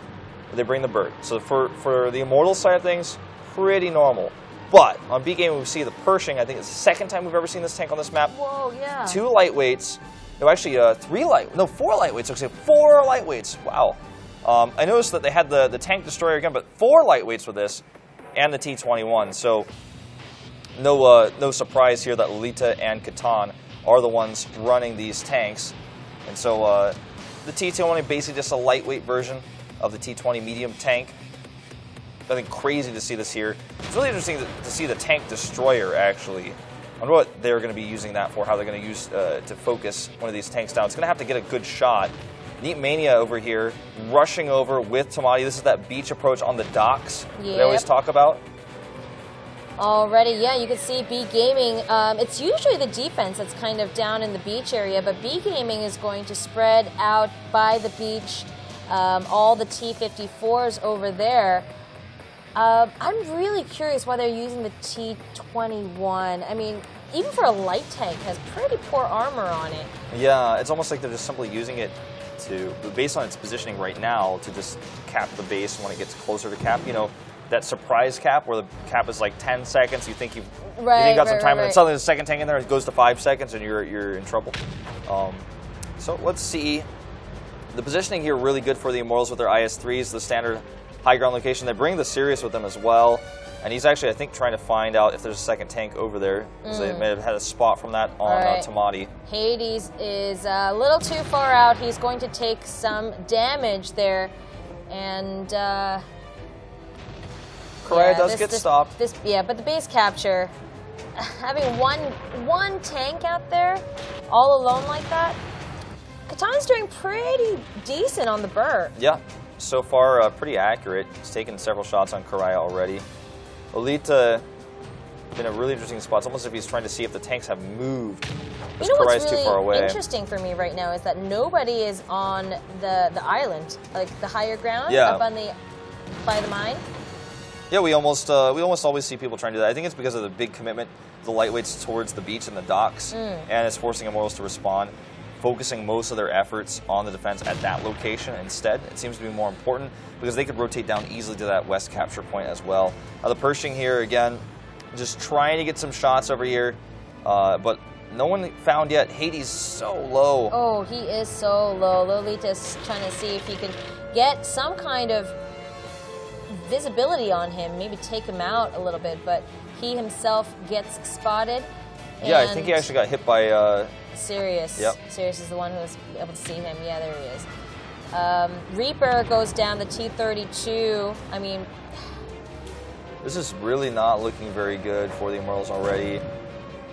they bring the bird. So for the Immortals side of things, pretty normal. But on B Gaming, we see the Pershing. I think it's the second time we've ever seen this tank on this map. Whoa, yeah. 2 lightweights. No, actually, 4 lightweights. Okay, 4 lightweights. Wow. I noticed that they had the tank destroyer again, but 4 lightweights with this, and the T21. So no surprise here that Lolita and Catan are the ones running these tanks. And so the T21 basically just a lightweight version of the T20 medium tank. I think crazy to see this here. It's really interesting to see the tank destroyer, actually. I wonder what they're going to be using that for, how they're going to use to focus one of these tanks down. It's going to have to get a good shot. Neat Mania over here, rushing over with Tamati. This is that beach approach on the docks that I always talk about. Already, yeah, you can see B Gaming. It's usually the defense that's kind of down in the beach area, but B Gaming is going to spread out by the beach, all the T54s over there. I'm really curious why they're using the T21. I mean, even for a light tank, has pretty poor armor on it. Yeah, it's almost like they're just simply using it based on its positioning right now, to just cap the base when it gets closer to cap. That surprise cap where the cap is like 10 seconds. You think you've got some time, and then suddenly the second tank in there, it goes to 5 seconds, and you're in trouble. So let's see. The positioning here really good for the Immortals with their IS3s, the standard high ground location. They bring the Sirius with them as well. And he's actually, I think, trying to find out if there's a second tank over there, because they may have had a spot from that on Tamati. Hades is a little too far out. He's going to take some damage there. And Correa does get stopped. But the base capture, having one tank out there, all alone like that, Catan's doing pretty decent on the bird. Yeah, so far pretty accurate. He's taken several shots on Correa already. Lolita in a really interesting spot. It's almost as if he's trying to see if the tanks have moved. You know what's really interesting for me right now is that nobody is on the island, like the higher ground, up on by the mine. Yeah, we almost always see people trying to do that. I think it's because of the big commitment of the lightweights towards the beach and the docks, and it's forcing Immortals to respond, focusing most of their efforts on the defense at that location instead. It seems to be more important because they could rotate down easily to that west capture point as well. The Pershing here, again, just trying to get some shots over here, but no one found yet. Hades so low. Oh, he is so low. Lolita's trying to see if he can get some kind of visibility on him, maybe take him out a little bit, but he himself gets spotted. Yeah, I think he actually got hit by Sirius. Yep. Sirius is the one who was able to see him. Yeah, there he is. Reaper goes down the T-32. I mean, this is really not looking very good for the Immortals already.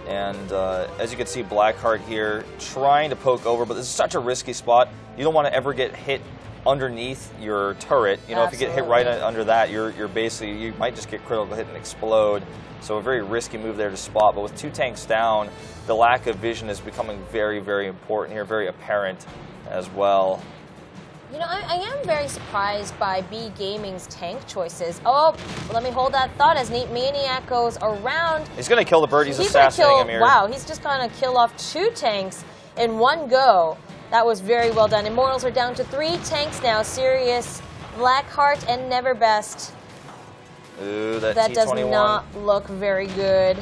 And as you can see, Blackheart here trying to poke over, but this is such a risky spot. You don't want to ever get hit underneath your turret. You know, if you get hit right under that, you're basically, you might just get critical hit and explode. So a very risky move there to spot. But with 2 tanks down, the lack of vision is becoming very, very important here, very apparent as well. You know, I am very surprised by B Gaming's tank choices. Oh, let me hold that thought as Neat Maniac goes around. He's going to kill the bird. He's assassinating him here. Wow, he's just going to kill off 2 tanks in one go. That was very well done. Immortals are down to 3 tanks now. Sirius, Blackheart, and Neverbest. Ooh, that T-21. Does not look very good.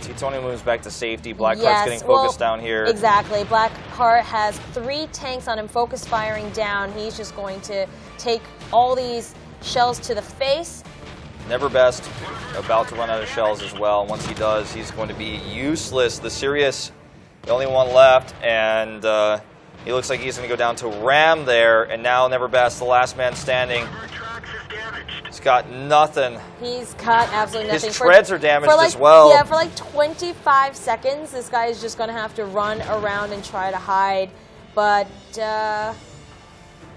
T-20 moves back to safety. Blackheart's getting focused down here. Exactly. Blackheart has 3 tanks on him, focus firing down. He's just going to take all these shells to the face. Neverbest about to run out of shells as well. Once he does, he's going to be useless. The Sirius, the only one left, and he looks like he's going to go down to Ram there, and now Neverbest, the last man standing. He's got nothing. He's got absolutely nothing. His treads are damaged as well. Yeah, for like 25 seconds, this guy is just going to have to run around and try to hide. But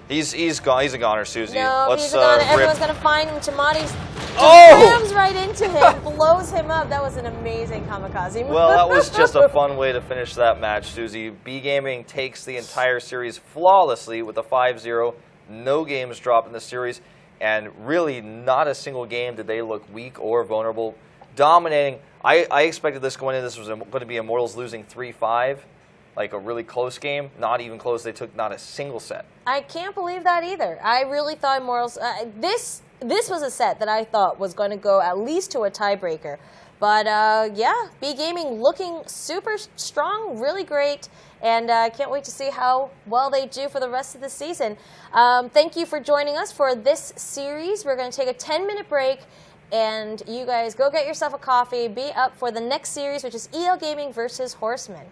he's gone. He's a goner, Susie. No, he's a goner. Everyone's going to find him. Tamati's rams right into him, blows him up. That was an amazing kamikaze move. Well, that was just a fun way to finish that match, Susie. B Gaming takes the entire series flawlessly with a 5-0. No games dropped in the series. And really, not a single game did they look weak or vulnerable. Dominating. I expected this going in. This was going to be Immortals losing 3-5, like a really close game. Not even close. They took not a single set. I can't believe that either. I really thought Immortals. This was a set that I thought was going to go at least to a tiebreaker. But yeah, B Gaming looking super strong, really great. And I can't wait to see how well they do for the rest of the season. Thank you for joining us for this series. We're going to take a 10-minute break, and you guys go get yourself a coffee. Be up for the next series, which is EL Gaming versus Horsemen.